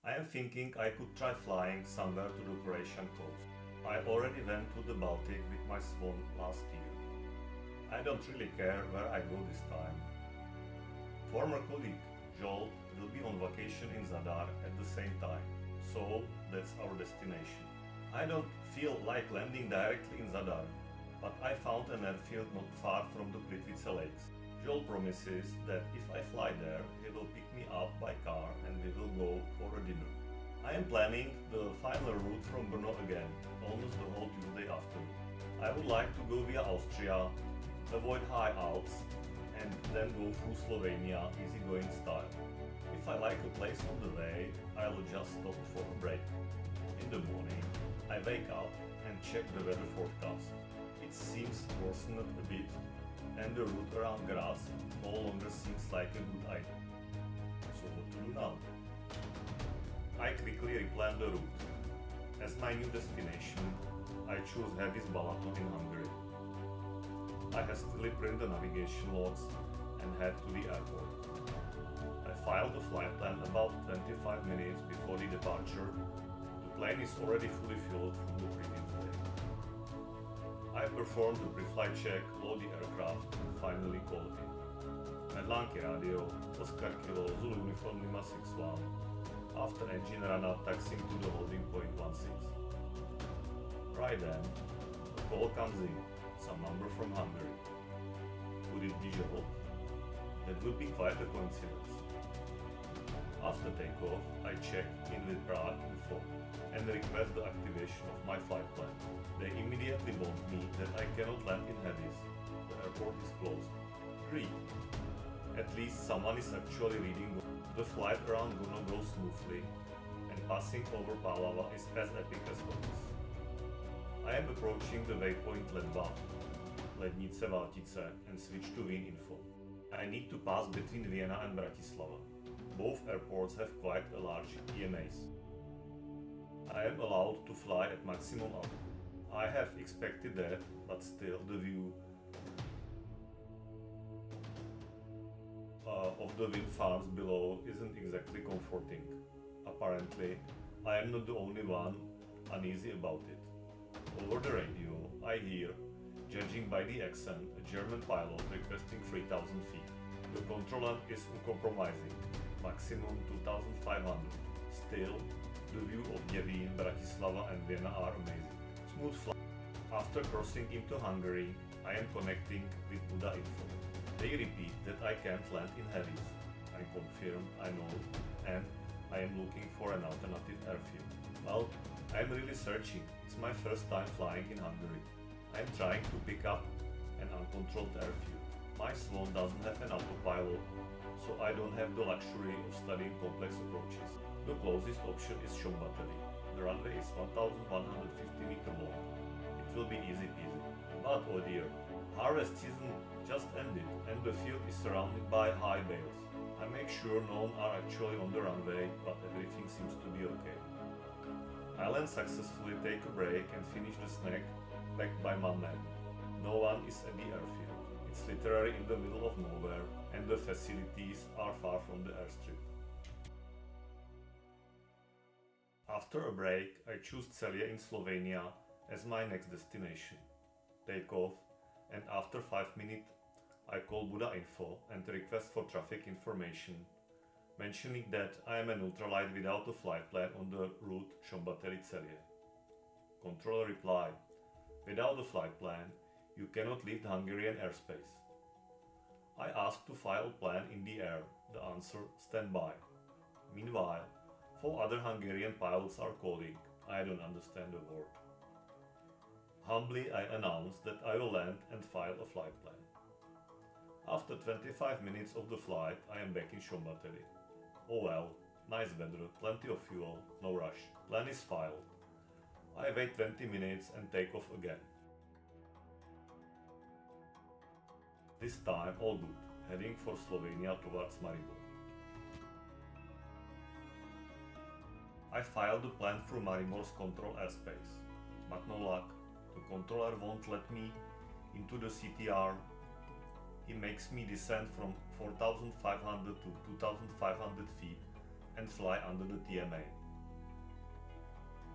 I am thinking I could try flying somewhere to the Croatian coast. I already went to the Baltic with my Swan last year. I don't really care where I go this time. Former colleague Joel will be on vacation in Zadar at the same time, so that's our destination. I don't feel like landing directly in Zadar, but I found an airfield not far from the Plitvice lakes. Joel promises that if I fly there, he will pick me up by car and we will go for a dinner. I am planning the final route from Brno again, almost the whole Tuesday afternoon. I would like to go via Austria, avoid high Alps, and then go through Slovenia easygoing style. If I like a place on the way, I will just stop for a break. In the morning, I wake up and check the weather forecast. It seems worsened a bit, and the route around Graz no longer seems like a good idea. So what to do now? I quickly replan the route. As my new destination, I choose Hevis Balaton in Hungary. I hastily print the navigation logs and head to the airport. I filed the flight plan about 25 minutes before the departure. The plane is already fully filled from the previous day. I performed the pre-flight check, load the aircraft and finally called in. Medlánky radio, Oscar Kilo, Zulu Uniform Lima 61. After engine run-up, taxiing to the holding point 16. Right then, a call comes in, some number from Hungary. Would it be Joel? That would be quite a coincidence. After takeoff, I check in with Prague Info and request the activation of my flight plan. They immediately warn me that I cannot land in Hevis. The airport is closed. Great. At least someone is actually reading. The flight around Brno goes smoothly, and passing over Palava is as epic as always. I am approaching the waypoint Ledva, Lednice Valtice, and switch to Wien Info. I need to pass between Vienna and Bratislava. Both airports have quite a large EMAs. I am allowed to fly at maximum altitude. I have expected that, but still the view of the wind farms below isn't exactly comforting. Apparently, I am not the only one uneasy about it. Over the radio, I hear, judging by the accent, a German pilot requesting 3000 feet. The controller is uncompromising, maximum 2500. Still, the view of Děvín, Bratislava and Vienna are amazing. Smooth flight. After crossing into Hungary, I am connecting with Buda Info. They repeat that I can't land in Hevis. I confirm I know, and I am looking for an alternative airfield. Well, I am really searching. It's my first time flying in Hungary. I am trying to pick up an uncontrolled airfield. My Swan doesn't have an autopilot, so I don't have the luxury of studying complex approaches. The closest option is Šombateri. The runway is 1150 meters long. It will be easy peasy. But oh dear, harvest season just ended and the field is surrounded by high bales. I make sure none are actually on the runway, but everything seems to be okay. I land successfully, take a break and finish the snack backed by my man. No one is at the airfield. It's literally in the middle of nowhere and the facilities are far from the airstrip. After a break, I choose Celje in Slovenia as my next destination. Take off, and after 5 minutes I call Buda Info and request for traffic information, mentioning that I am an ultralight without a flight plan on the route Šombateri-Celje. Controller replied, without a flight plan, you cannot leave the Hungarian airspace. I asked to file a plan in the air, the answer, stand by. Meanwhile, 4 other Hungarian pilots are calling, I don't understand a word. Humbly I announce that I will land and file a flight plan. After 25 minutes of the flight, I am back in Šombateri. Oh well, nice weather, plenty of fuel, no rush. Plan is filed. I wait 20 minutes and take off again. This time all good, heading for Slovenia towards Maribor. I filed the plan through Maribor's control airspace, but no luck. The controller won't let me into the CTR. He makes me descend from 4500 to 2500 feet and fly under the TMA.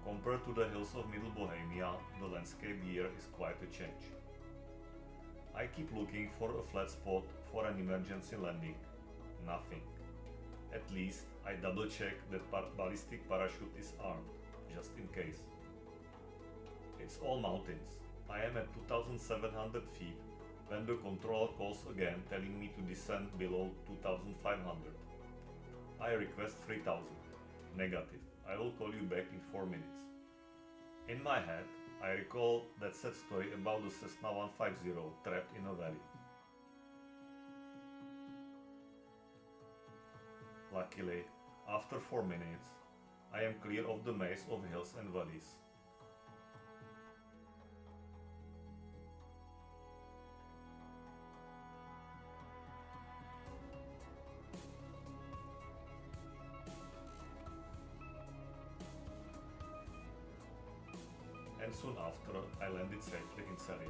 Compared to the hills of Middle Bohemia, the landscape here is quite a change. I keep looking for a flat spot for an emergency landing. Nothing. At least I double check that ballistic parachute is armed, just in case. It's all mountains. I am at 2700 feet when the controller calls again telling me to descend below 2500. I request 3000. Negative. I will call you back in 4 minutes. In my head, I recall that sad story about the Cessna 150 trapped in a valley. Luckily, after 4 minutes, I am clear of the maze of hills and valleys. And soon after, I landed safely in Serbia.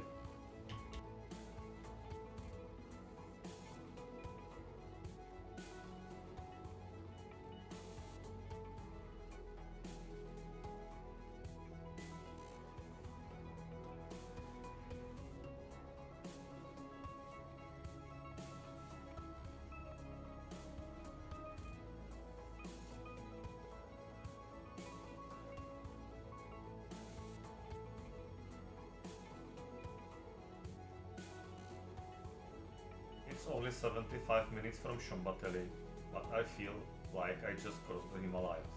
It's only 75 minutes from Shombateli, but I feel like I just crossed the Himalayas.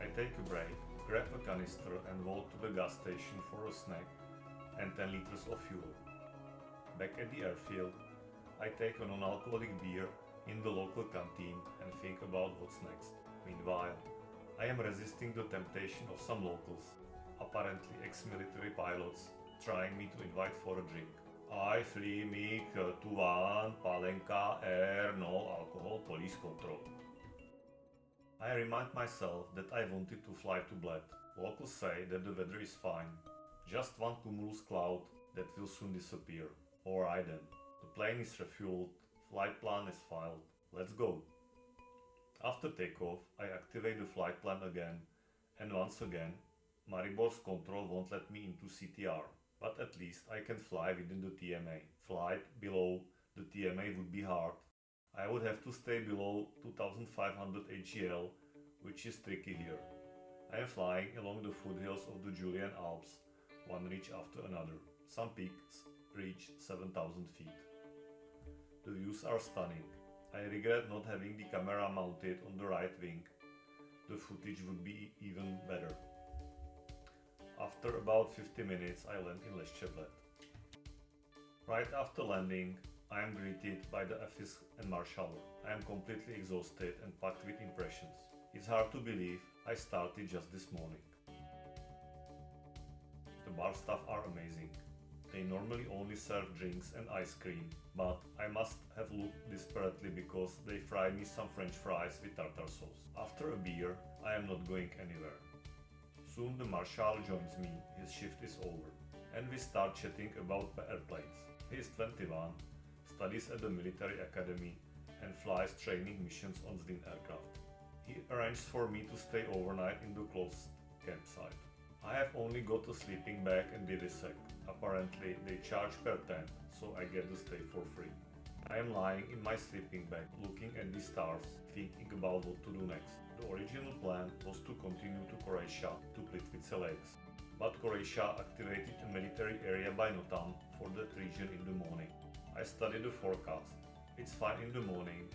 I take a break, grab a canister and walk to the gas station for a snack and 10 liters of fuel. Back at the airfield, I take a non-alcoholic beer in the local canteen and think about what's next. Meanwhile, I am resisting the temptation of some locals, apparently ex-military pilots, trying me to invite for a drink. I fly me to one Palenka Air No Alcohol Police Control. I remind myself that I wanted to fly to Bled. Locals say that the weather is fine, just one cumulus cloud that will soon disappear. Alright then, the plane is refueled, flight plan is filed, let's go. After takeoff, I activate the flight plan again, and once again, Maribor's control won't let me into CTR. But at least I can fly within the TMA. Flight below the TMA would be hard. I would have to stay below 2500 HGL, which is tricky here. I am flying along the foothills of the Julian Alps, one ridge after another. Some peaks reach 7000 feet. The views are stunning. I regret not having the camera mounted on the right wing. The footage would be even better. After about 50 minutes, I land in Lešće-Bled. Right after landing, I am greeted by the office and marshal. I am completely exhausted and packed with impressions. It's hard to believe I started just this morning. The bar staff are amazing. They normally only serve drinks and ice cream, but I must have looked desperately because they fried me some French fries with tartar sauce. After a beer, I am not going anywhere. Soon the marshal joins me, his shift is over, and we start chatting about airplanes. He is 21, studies at the military academy, and flies training missions on Zdin aircraft. He arranged for me to stay overnight in the closed campsite. I have only got a sleeping bag and divvisack. Apparently they charge per tent, so I get to stay for free. I am lying in my sleeping bag, looking at the stars, thinking about what to do next. The original plan was to continue to Croatia to Plitvice Lakes, but Croatia activated a military area by Notam for that region in the morning. I studied the forecast. It's fine in the morning,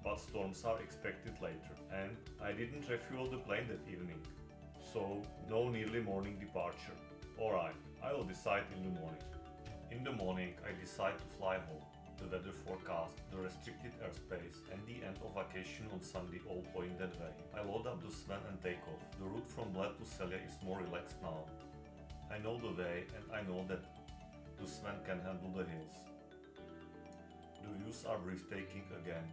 but storms are expected later, and I didn't refuel the plane that evening. So, no early morning departure. Alright, I will decide in the morning. In the morning, I decide to fly home. The weather forecast, the restricted airspace, and the end of vacation on Sunday all point that way. I load up the Swan and take off. The route from Bled to Celje is more relaxed now. I know the way and I know that the Swan can handle the hills. The views are breathtaking again.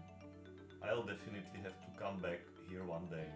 I'll definitely have to come back here one day.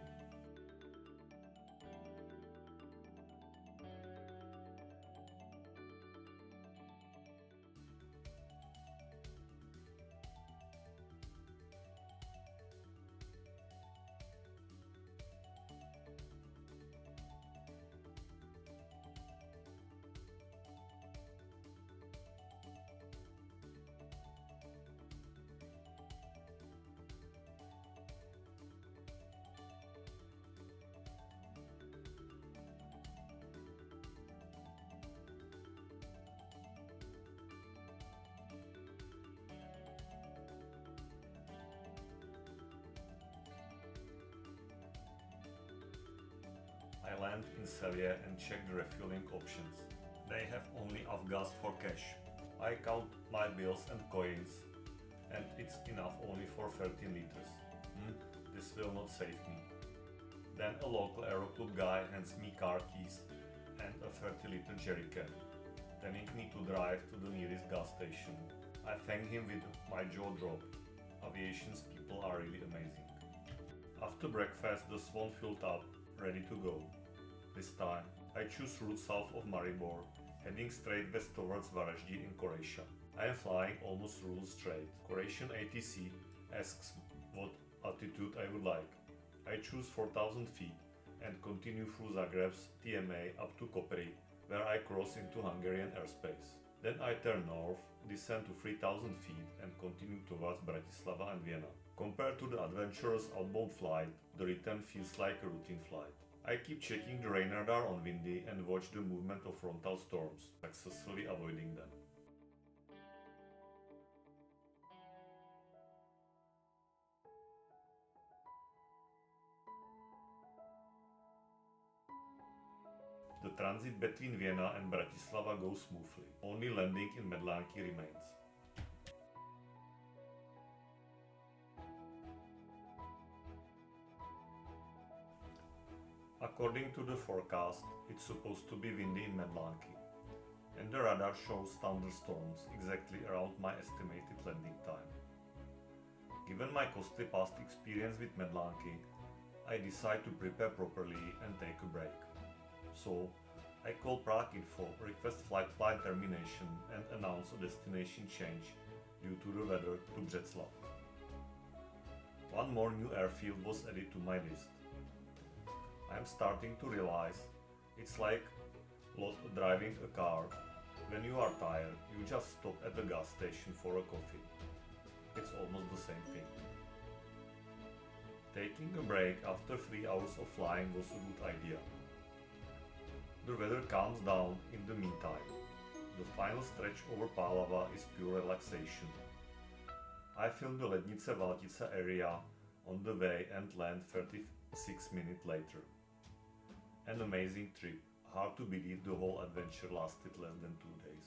I land in Celje and check the refueling options. They have only gas for cash. I count my bills and coins, and it's enough only for 13 liters. This will not save me. Then a local Aeroclub guy hands me car keys and a 30-liter jerry can, telling me to drive to the nearest gas station. I thank him with my jaw dropped. Aviation's people are really amazing. After breakfast, the Swan filled up, ready to go. This time, I choose route south of Maribor, heading straight west towards Varaždin in Croatia. I am flying almost rules straight. Croatian ATC asks what altitude I would like. I choose 4,000 feet and continue through Zagreb's TMA up to Kopri, where I cross into Hungarian airspace. Then I turn north, descend to 3,000 feet and continue towards Bratislava and Vienna. Compared to the adventurous outbound flight, the return feels like a routine flight. I keep checking the rain radar on windy and watch the movement of frontal storms, successfully avoiding them. The transit between Vienna and Bratislava goes smoothly. Only landing in Medlanky remains. According to the forecast, it's supposed to be windy in Medlanky, and the radar shows thunderstorms exactly around my estimated landing time. Given my costly past experience with Medlanky, I decide to prepare properly and take a break. So, I call Prague Info, request flight plan termination and announce a destination change due to the weather to Břeclav. One more new airfield was added to my list. I am starting to realize it's like driving a car. When you are tired, you just stop at the gas station for a coffee. It's almost the same thing. Taking a break after 3 hours of flying was a good idea. The weather calms down in the meantime. The final stretch over Pálava is pure relaxation. I film the Lednice Valtice area on the way and land 36 minutes later. An amazing trip. Hard to believe the whole adventure lasted less than 2 days.